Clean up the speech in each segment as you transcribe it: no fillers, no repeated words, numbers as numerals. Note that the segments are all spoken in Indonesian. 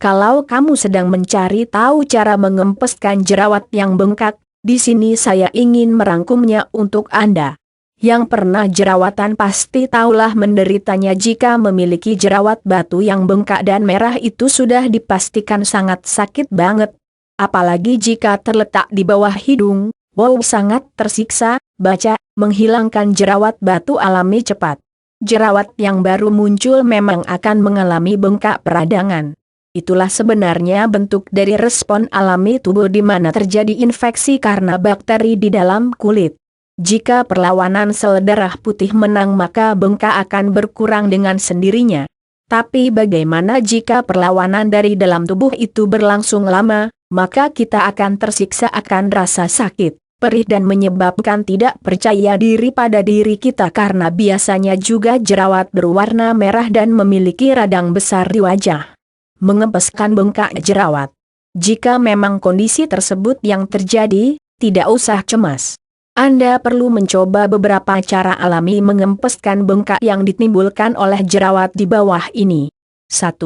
Kalau kamu sedang mencari tahu cara mengempeskan jerawat yang bengkak, di sini saya ingin merangkumnya untuk Anda. Yang pernah jerawatan pasti tahulah menderitanya jika memiliki jerawat batu yang bengkak dan merah itu sudah dipastikan sangat sakit banget. Apalagi jika terletak di bawah hidung, wow sangat tersiksa. Baca, menghilangkan jerawat batu alami cepat. Jerawat yang baru muncul memang akan mengalami bengkak peradangan. Itulah sebenarnya bentuk dari respon alami tubuh di mana terjadi infeksi karena bakteri di dalam kulit. Jika perlawanan sel darah putih menang maka bengkak akan berkurang dengan sendirinya. Tapi bagaimana jika perlawanan dari dalam tubuh itu berlangsung lama, maka kita akan tersiksa akan rasa sakit, perih dan menyebabkan tidak percaya diri pada diri kita karena biasanya juga jerawat berwarna merah dan memiliki radang besar di wajah. Mengempeskan bengkak jerawat. Jika memang kondisi tersebut yang terjadi, tidak usah cemas. Anda perlu mencoba beberapa cara alami mengempeskan bengkak yang ditimbulkan oleh jerawat di bawah ini. 1.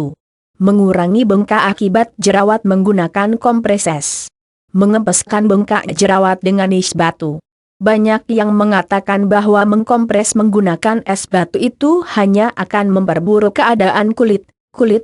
Mengurangi bengkak akibat jerawat menggunakan kompres es. Mengempeskan bengkak jerawat dengan es batu. Banyak yang mengatakan bahwa mengkompres menggunakan es batu itu hanya akan memperburuk keadaan kulit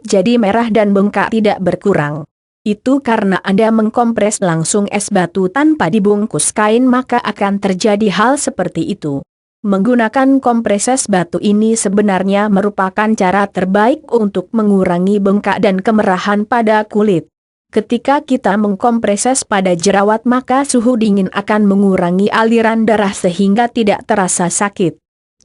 jadi merah dan bengkak tidak berkurang. Itu karena Anda mengkompres langsung es batu tanpa dibungkus kain maka akan terjadi hal seperti itu. Menggunakan kompres es batu ini sebenarnya merupakan cara terbaik untuk mengurangi bengkak dan kemerahan pada kulit. Ketika kita mengkompres es pada jerawat maka suhu dingin akan mengurangi aliran darah sehingga tidak terasa sakit.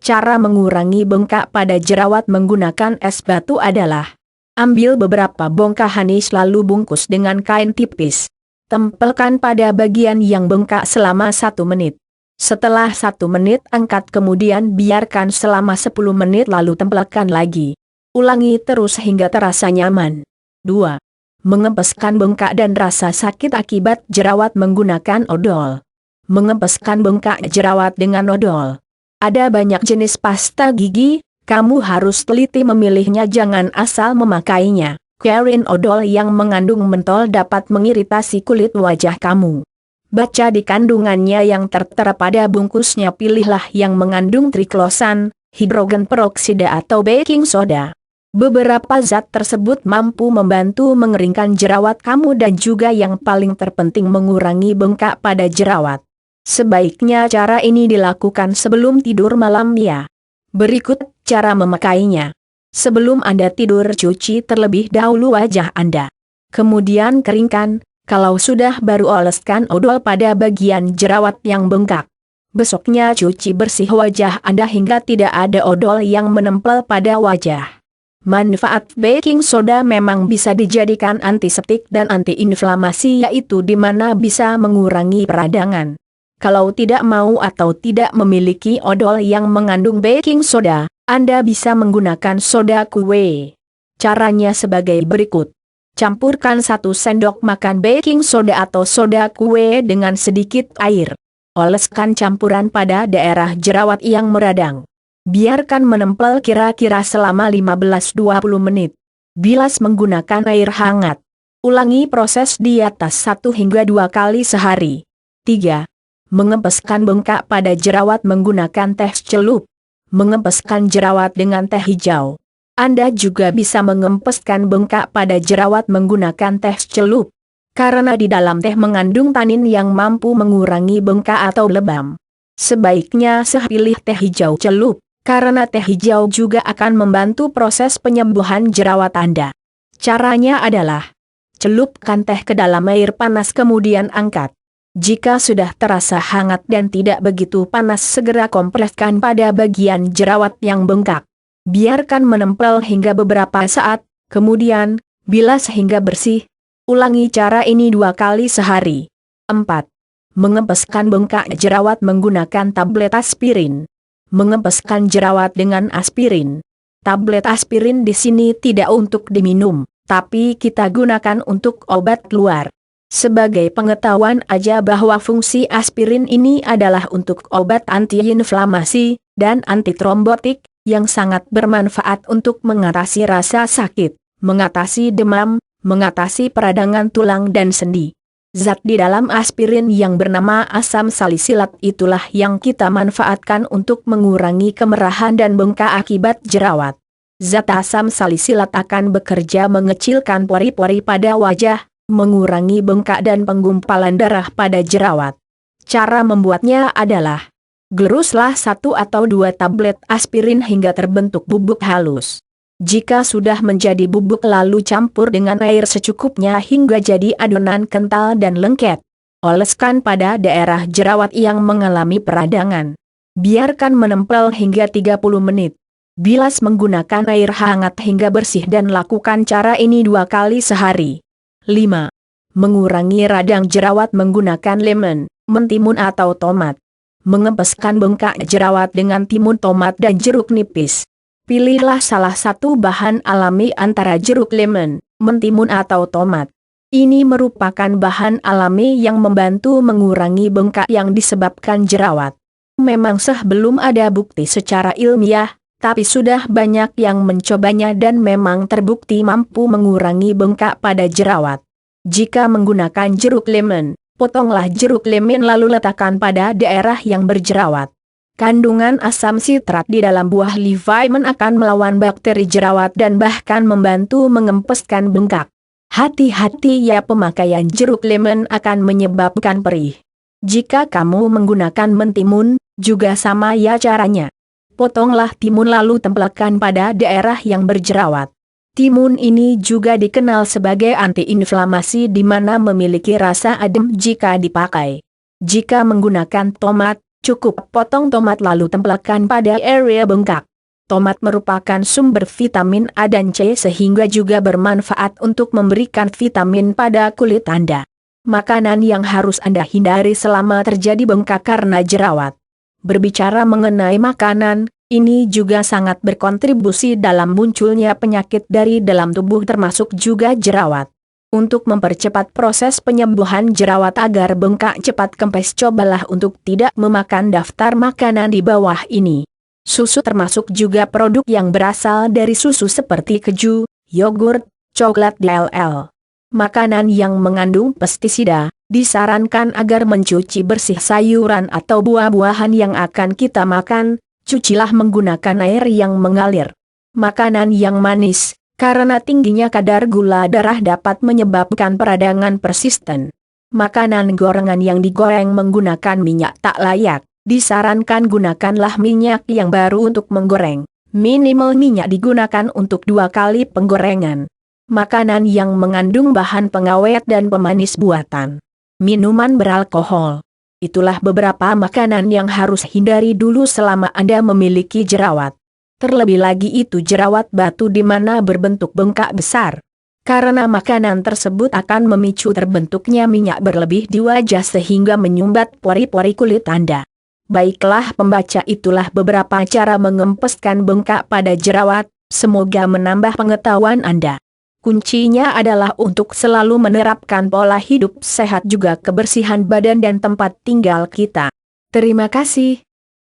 Cara mengurangi bengkak pada jerawat menggunakan es batu adalah: ambil beberapa bongkahan es lalu bungkus dengan kain tipis. Tempelkan pada bagian yang bengkak selama 1 menit. Setelah 1 menit angkat kemudian biarkan selama 10 menit lalu tempelkan lagi. Ulangi terus hingga terasa nyaman. 2. Mengempeskan bengkak dan rasa sakit akibat jerawat menggunakan odol. Mengempeskan bengkak jerawat dengan odol. Ada banyak jenis pasta gigi, kamu harus teliti memilihnya jangan asal memakainya. Carin odol yang mengandung mentol dapat mengiritasi kulit wajah kamu. Baca di kandungannya yang tertera pada bungkusnya pilihlah yang mengandung triklosan, hidrogen peroksida atau baking soda. Beberapa zat tersebut mampu membantu mengeringkan jerawat kamu dan juga yang paling terpenting mengurangi bengkak pada jerawat. Sebaiknya cara ini dilakukan sebelum tidur malam ya. Berikut cara memakainya. Sebelum Anda tidur cuci terlebih dahulu wajah Anda. Kemudian keringkan, kalau sudah baru oleskan odol pada bagian jerawat yang bengkak. Besoknya cuci bersih wajah Anda hingga tidak ada odol yang menempel pada wajah. Manfaat baking soda memang bisa dijadikan antiseptik dan antiinflamasi yaitu di mana bisa mengurangi peradangan. Kalau tidak mau atau tidak memiliki odol yang mengandung baking soda, Anda bisa menggunakan soda kue. Caranya sebagai berikut. Campurkan 1 sendok makan baking soda atau soda kue dengan sedikit air. Oleskan campuran pada daerah jerawat yang meradang. Biarkan menempel kira-kira selama 15-20 menit. Bilas menggunakan air hangat. Ulangi proses di atas 1 hingga 2 kali sehari. 3. Mengempeskan bengkak pada jerawat menggunakan teh celup. Mengempeskan jerawat dengan teh hijau. Anda juga bisa mengempeskan bengkak pada jerawat menggunakan teh celup. Karena di dalam teh mengandung tanin yang mampu mengurangi bengkak atau lebam. Sebaiknya pilih teh hijau celup, karena teh hijau juga akan membantu proses penyembuhan jerawat Anda. Caranya adalah: celupkan teh ke dalam air panas kemudian angkat. Jika sudah terasa hangat dan tidak begitu panas segera kompreskan pada bagian jerawat yang bengkak. Biarkan menempel hingga beberapa saat, kemudian bilas hingga bersih. Ulangi cara ini 2 kali sehari. 4. Mengempeskan bengkak jerawat menggunakan tablet aspirin. Mengempeskan jerawat dengan aspirin. Tablet aspirin di sini tidak untuk diminum, tapi kita gunakan untuk obat luar. Sebagai pengetahuan aja bahwa fungsi aspirin ini adalah untuk obat antiinflamasi dan antitrombotik yang sangat bermanfaat untuk mengatasi rasa sakit, mengatasi demam, mengatasi peradangan tulang dan sendi. Zat di dalam aspirin yang bernama asam salisilat itulah yang kita manfaatkan untuk mengurangi kemerahan dan bengkak akibat jerawat. Zat asam salisilat akan bekerja mengecilkan pori-pori pada wajah, mengurangi bengkak dan penggumpalan darah pada jerawat. Cara membuatnya adalah, geruslah 1 atau 2 tablet aspirin hingga terbentuk bubuk halus. Jika sudah menjadi bubuk lalu campur dengan air secukupnya hingga jadi adonan kental dan lengket. Oleskan pada daerah jerawat yang mengalami peradangan. Biarkan menempel hingga 30 menit. Bilas menggunakan air hangat hingga bersih dan lakukan cara ini 2 kali sehari. 5. Mengurangi radang jerawat menggunakan lemon, mentimun atau tomat. Mengempeskan bengkak jerawat dengan timun tomat dan jeruk nipis. Pilihlah salah satu bahan alami antara jeruk lemon, mentimun atau tomat. Ini merupakan bahan alami yang membantu mengurangi bengkak yang disebabkan jerawat. Memang belum ada bukti secara ilmiah, tapi sudah banyak yang mencobanya dan memang terbukti mampu mengurangi bengkak pada jerawat. Jika menggunakan jeruk lemon, potonglah jeruk lemon lalu letakkan pada daerah yang berjerawat. Kandungan asam sitrat di dalam buah Levaimon akan melawan bakteri jerawat dan bahkan membantu mengempeskan bengkak. Hati-hati ya, pemakaian jeruk lemon akan menyebabkan perih. Jika kamu menggunakan mentimun, juga sama ya caranya. Potonglah timun lalu tempelkan pada daerah yang berjerawat. Timun ini juga dikenal sebagai antiinflamasi di mana memiliki rasa adem jika dipakai. Jika menggunakan tomat, cukup potong tomat lalu tempelkan pada area bengkak. Tomat merupakan sumber vitamin A dan C sehingga juga bermanfaat untuk memberikan vitamin pada kulit Anda. Makanan yang harus Anda hindari selama terjadi bengkak karena jerawat. Berbicara mengenai makanan, ini juga sangat berkontribusi dalam munculnya penyakit dari dalam tubuh termasuk juga jerawat. Untuk mempercepat proses penyembuhan jerawat agar bengkak cepat kempes, cobalah untuk tidak memakan daftar makanan di bawah ini. Susu termasuk juga produk yang berasal dari susu seperti keju, yogurt, coklat dll. Makanan yang mengandung pestisida, disarankan agar mencuci bersih sayuran atau buah-buahan yang akan kita makan, cucilah menggunakan air yang mengalir. Makanan yang manis, karena tingginya kadar gula darah dapat menyebabkan peradangan persisten. Makanan gorengan yang digoreng menggunakan minyak tak layak, disarankan gunakanlah minyak yang baru untuk menggoreng. Minimal minyak digunakan untuk 2 kali penggorengan. Makanan yang mengandung bahan pengawet dan pemanis buatan. Minuman beralkohol. Itulah beberapa makanan yang harus hindari dulu selama Anda memiliki jerawat. Terlebih lagi itu jerawat batu di mana berbentuk bengkak besar. Karena makanan tersebut akan memicu terbentuknya minyak berlebih di wajah sehingga menyumbat pori-pori kulit Anda. Baiklah pembaca, itulah beberapa cara mengempeskan bengkak pada jerawat, semoga menambah pengetahuan Anda. Kuncinya adalah untuk selalu menerapkan pola hidup sehat juga kebersihan badan dan tempat tinggal kita. Terima kasih.